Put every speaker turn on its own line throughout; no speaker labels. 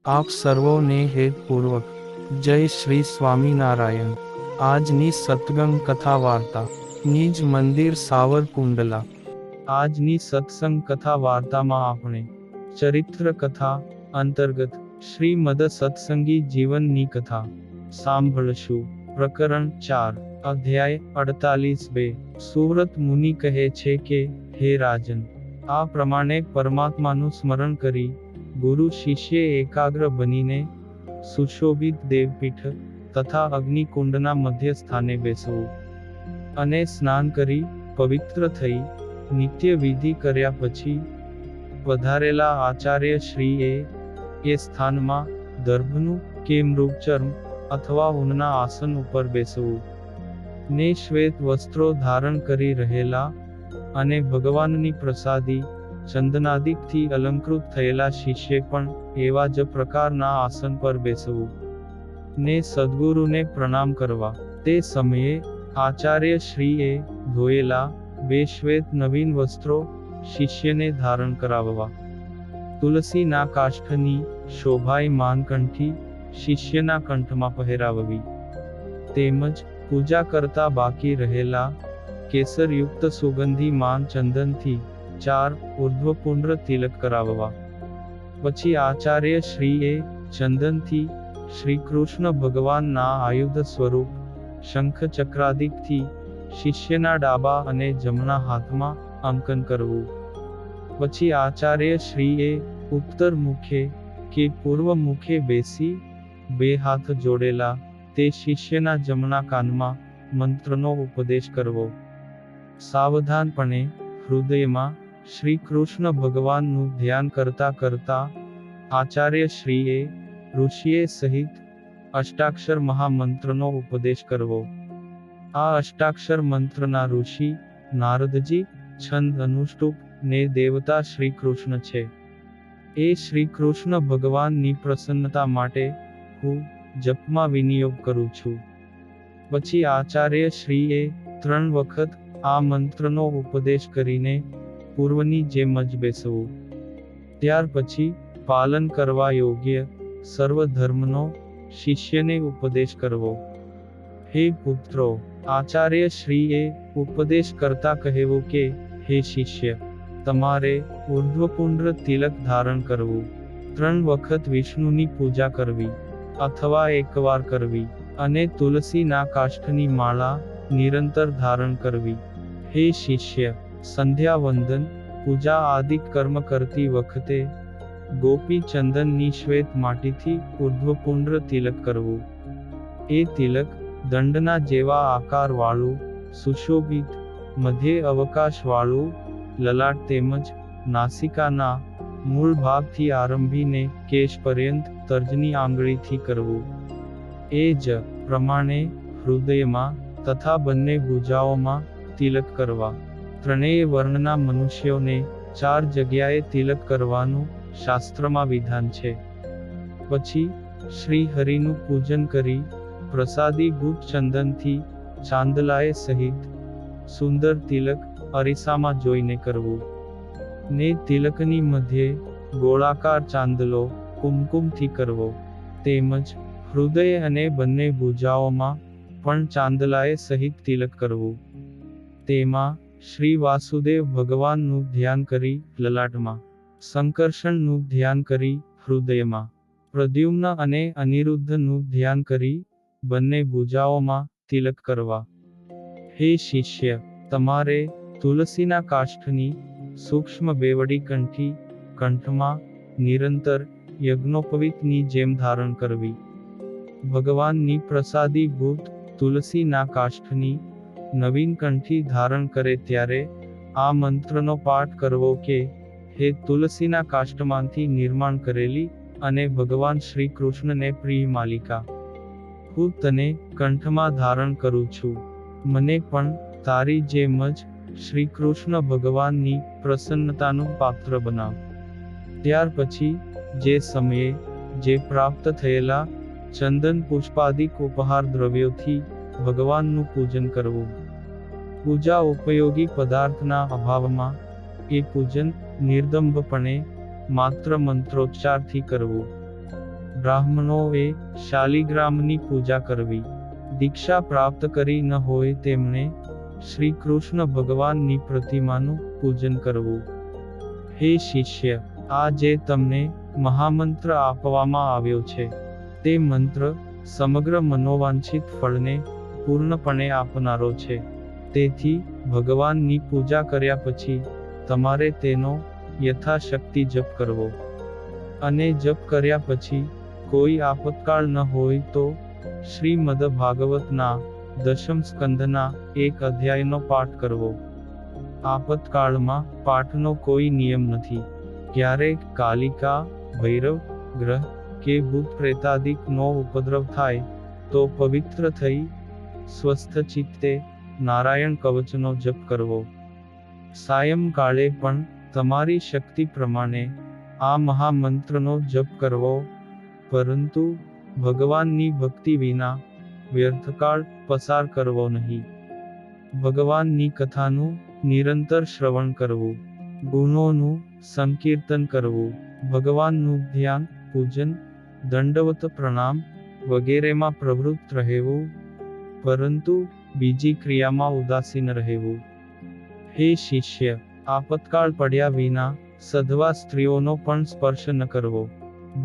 આપ સર્વોને હેતપૂર્વક જય શ્રી સ્વામિનારાયણ। આજની સત્સંગ કથા વાર્તા નિજ મંદિર સાવરકુંડલા। આજની સત્સંગ કથા વાર્તામાં આપણે ચરિત્ર કથા અંતર્ગત શ્રીમદ સત્સંગી જીવનની કથા સાંભળશું। પ્રકરણ 4 અધ્યાય 48 સુવ્રત મુનિ કહે છે કે, હે રાજન, આ પ્રમાણે પરમાત્માનું સ્મરણ કરી ગુરુ શિષ્ય એકાગ્ર બનીને સુશોભિત દેવપીઠ તથા અગ્નિકુંડના મધ્ય સ્થાને બેસવું અને સ્નાન કરી પવિત્ર થઈ નિત્ય વિધિ કર્યા પછી વધારેલા આચાર્ય શ્રીએ એ સ્થાનમાં દર્ભનું કે મૃગચર્મ અથવા ઊનના આસન ઉપર બેસવું ને શ્વેત વસ્ત્રો ધારણ કરી રહેલા અને ભગવાનની પ્રસાદી ચંદનાદિકથી અલંકૃત થયેલા શિષ્ય પણ એવા જ પ્રકારના આસન પર બેસવું ને સદ્ગુરુને પ્રણામ કરવા। તે સમયે આચાર્ય શ્રીએ ધોયેલા બે શ્વેત નવીન વસ્ત્રો શિષ્યને ધારણ કરાવવા, તુલસીના કાષ્ઠની શોભાયમાન કંઠી શિષ્યના કંઠમાં પહેરાવવી, તેમજ પૂજા કરતા બાકી રહેલા કેસરયુક્ત સુગંધીમાન ચંદનથી 4 ઉર્ધ્વપુંડ્ર તિલક કરાવવા। પછી આચાર્ય શ્રીએ ચંદનથી શ્રી કૃષ્ણ ભગવાનના આયુધ સ્વરૂપ શંખ ચક્રાદિકથી શિષ્યના ડાબા અને જમણા હાથમાં અંકન કરવું। પછી આચાર્ય શ્રીએ ઉત્તર મુખે કે પૂર્વ મુખે બેસી બે હાથ જોડેલા તે શિષ્યના જમણા કાનમાં મંત્રનો ઉપદેશ કરવો। સાવધાનપણે હૃદયમાં શ્રી કૃષ્ણ ભગવાનનું ધ્યાન કરતા કરતા આચાર્ય શ્રીએ ઋષિએ સહિત અષ્ટાક્ષર મહામંત્રનો ઉપદેશ કરવો। આ અષ્ટાક્ષર મંત્રના ઋષિ નારદજી, છંદ અનુષ્ટુપ ને દેવતા શ્રી કૃષ્ણ છે। એ શ્રી કૃષ્ણ ભગવાનની પ્રસન્નતા માટે હું જપમાં વિનિયોગ કરું છું। પછી આચાર્ય શ્રીએ 3 વખત આ મંત્રનો ઉપદેશ કરીને પૂર્વની જેમ જ બેસવું। ત્યાર પછી પાલન કરવા યોગ્ય સર્વ ધર્મનો શિષ્યને ઉપદેશ કરવો। હે પુત્રો, આચાર્ય શ્રીએ ઉપદેશ કરતા કહેવું કે, હે શિષ્ય, તમારે ઉર્ધ્વપુંડ્ર તિલક ધારણ કરવું, 3 વખત વિષ્ણુની પૂજા કરવી અથવા એકવાર કરવી અને તુલસીના કાષ્ઠની માળા નિરંતર ધારણ કરવી। હે શિષ્ય, સંધ્યા વંદન પૂજા આદિક કર્મ કરતી વખતે ગોપી ચંદનની શ્વેત માટીથી ઉર્ધ્વપુંડ્ર તિલક કરવું। એ તિલક દંડના જેવા આકારવાળું સુશોભિત મધ્યે અવકાશવાળું લલાટ તેમજ નાસિકાના મૂળ ભાગથી આરંભીને કેશ પર્યંત તર્જની આંગળીથી કરવું। એ જ પ્રમાણે હૃદયમાં તથા બંને ભુજાઓમાં તિલક કરવા। ત્રણેય વર્ણના મનુષ્યોને 4 જગ્યાએ તિલક કરવાનું શાસ્ત્રમાં વિધાન છે। પછી શ્રી હરિનું પૂજન કરી પ્રસાદીભૂત ચંદનથી ચાંદલાએ સહિત સુંદર તિલક અરીસામાં જોઈને કરવું ને તિલકની મધ્યે ગોળાકાર ચાંદલો કુમકુમથી કરવો। તેમજ હૃદય અને બંને ભુજાઓમાં પણ ચાંદલાએ સહિત તિલક કરવું। તેમાં શ્રી વાસુદેવ ભગવાનનું ધ્યાન કરી લલાટમાં, સંકર્ષણનું ધ્યાન કરી હૃદયમાં, પ્રદ્યુમ્ન અને અનિરુદ્ધનું ધ્યાન કરી બંને ભુજાઓમાં તિલક કરવા। હે શિષ્ય, તમારે તુલસીના કાષ્ઠની સૂક્ષ્મ બેવડી કંઠી કંઠમાં નિરંતર યજ્ઞોપવીતની જેમ ધારણ કરવી। ભગવાનની પ્રસાદીભૂત તુલસીના કાષ્ઠની નવીન કંઠી ધારણ કરે ત્યારે આ મંત્રનો પાઠ કરવો કે, હે તુલસીના કાષ્ઠમાંથી નિર્માણ કરેલી અને ભગવાન શ્રી કૃષ્ણને પ્રિય માલિકા, હું તને કંઠમાં ધારણ કરું છું, મને પણ તારી જેમ જ શ્રી કૃષ્ણ ભગવાનની પ્રસન્નતાનું પાત્ર બનાવ। ત્યાર પછી જે સમયે જે પ્રાપ્ત થયેલા ચંદન પુષ્પાદિક ઉપહાર દ્રવ્યોથી ભગવાનનું પૂજન કરવું। પૂજા ઉપયોગી પદાર્થના અભાવમાં એ પૂજન નિર્દંભપણે માત્ર મંત્રોચ્ચારથી કરવું। બ્રાહ્મણોએ શાલિગ્રામની પૂજા કરવી. દીક્ષા પ્રાપ્ત કરી ન હોય તેમણે શ્રી કૃષ્ણ ભગવાનની પ્રતિમાનું પૂજન કરવું. હે શિષ્ય, આ જે તમને મહામંત્ર આપવામાં આવ્યો છે, તે મંત્ર સમગ્ર મનોવાંછિત ફળને પૂર્ણપણે આપનારો છે. તેથી ભગવાનની પૂજા કર્યા પછી તમારે તેનો યથાશક્તિ જપ કરવો. અને જપ કર્યા પછી કોઈ આપતકાળ ન હોય તો શ્રીમદ ભાગવતના દશમ સ્કંધના એક અધ્યાયનો પાઠ કરવો. આપતકાળમાં પાઠનો કોઈ નિયમ નથી. ક્યારેક કાલિકા, ભૈરવ, ગ્રહ કે ભૂત પ્રેતાદિકનો ઉપદ્રવ થાય તો પવિત્ર થઈ સ્વસ્થ ચિત્તે નારાયણ કવચનો જપ કરવો. સાયંકાળે પણ તમારી શક્તિ પ્રમાણે આ મહામંત્રનો જપ કરવો, પરંતુ ભગવાનની ભક્તિ વિના વ્યર્થકાળ પસાર કરવો નહીં. ભગવાનની કથાનું નિરંતર શ્રવણ કરવું, ગુણોનું સંકીર્તન કરવું, ભગવાનનું ધ્યાન, પૂજન, દંડવત પ્રણામ વગેરેમાં પ્રવૃત્ત રહેવું, પરંતુ બીજી ક્રિયામાં ઉદાસીન રહેવું. હે શિષ્ય, આપતકાળ પડ્યા વિના સધવા સ્ત્રીઓનો પણ સ્પર્શ ન કરવો.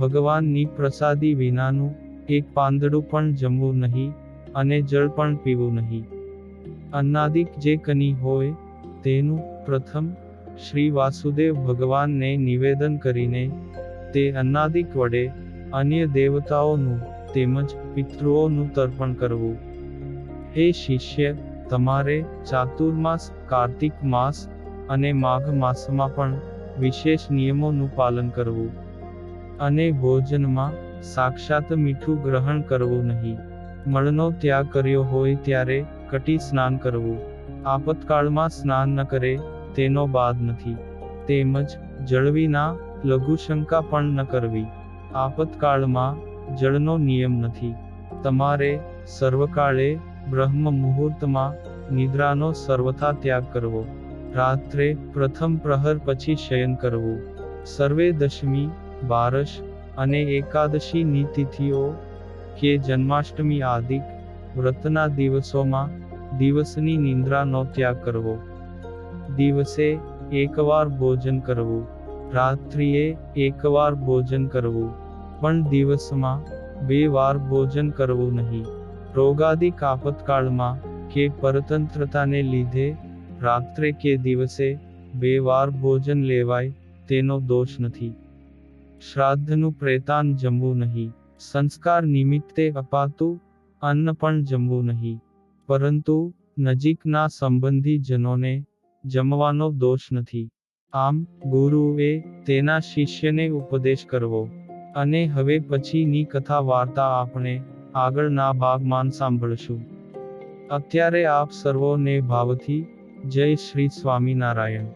ભગવાનની પ્રસાદી વિનાનું એક પાંદડું પણ જમવું નહીં અને જળ પણ પીવું નહીં. અન્નાદિક જે કની હોય તેનું પ્રથમ શ્રી વાસુદેવ ભગવાનને નિવેદન કરીને તે અન્નાદિક વડે અન્ય દેવતાઓનું તેમજ પિતૃઓનું તર્પણ કરવું. હે શિષ્ય, તમારે ચાતુર્માસ, કાર્તિક માસ અને માઘ માસમાં પણ વિશેષ નિયમોનું પાલન કરવું. અને ભોજનમાં સાક્ષાત મીઠું ગ્રહણ કરવું નહીં. મળનો ત્યાગ કર્યો હોય ત્યારે કટી સ્નાન કરવું. આપતકાળમાં સ્નાન ન કરે તેનો બાદ નથી. તેમજ જળ વિના લઘુશંકા પણ ન કરવી. આપતકાળમાં જળનો નિયમ નથી. તમારે સર્વકાળે બ્રહ્મ મુહૂર્તમાં નિદ્રાનો સર્વથા ત્યાગ કરવો. રાત્રે પ્રથમ પ્રહર પછી શયન કરવું. સર્વે દશમી, બારસ અને એકાદશીની તિથિઓ કે જન્માષ્ટમી આદિક વ્રતના દિવસોમાં દિવસની નિંદ્રાનો ત્યાગ કરવો. દિવસે એકવાર ભોજન કરવું, રાત્રિએ એકવાર ભોજન કરવું, પણ દિવસમાં 2 વાર ભોજન કરવું નહીં. રોગાદિક આપતકાળમાં કે પરતંત્રતાને લીધે રાત્રે કે દિવસે 2 વાર ભોજન લેવાય તેનો દોષ નથી. શ્રાદ્ધનું પ્રેતાન જમવું નહીં. સંસ્કાર નિમિત્તે અપાતું અન્ન પણ જમવું નહીં. પરંતુ નજીકના સંબંધી જનોને જમવાનો દોષ નથી. આમ ગુરુએ તેના શિષ્યને ઉપદેશ કરવો. અને હવે પછીની કથા વાર્તા આપણે આગળના ભાગમાં સાંભળશું. અત્યારે આપ સર્વોને ભાવથી જય શ્રી સ્વામિનારાયણ.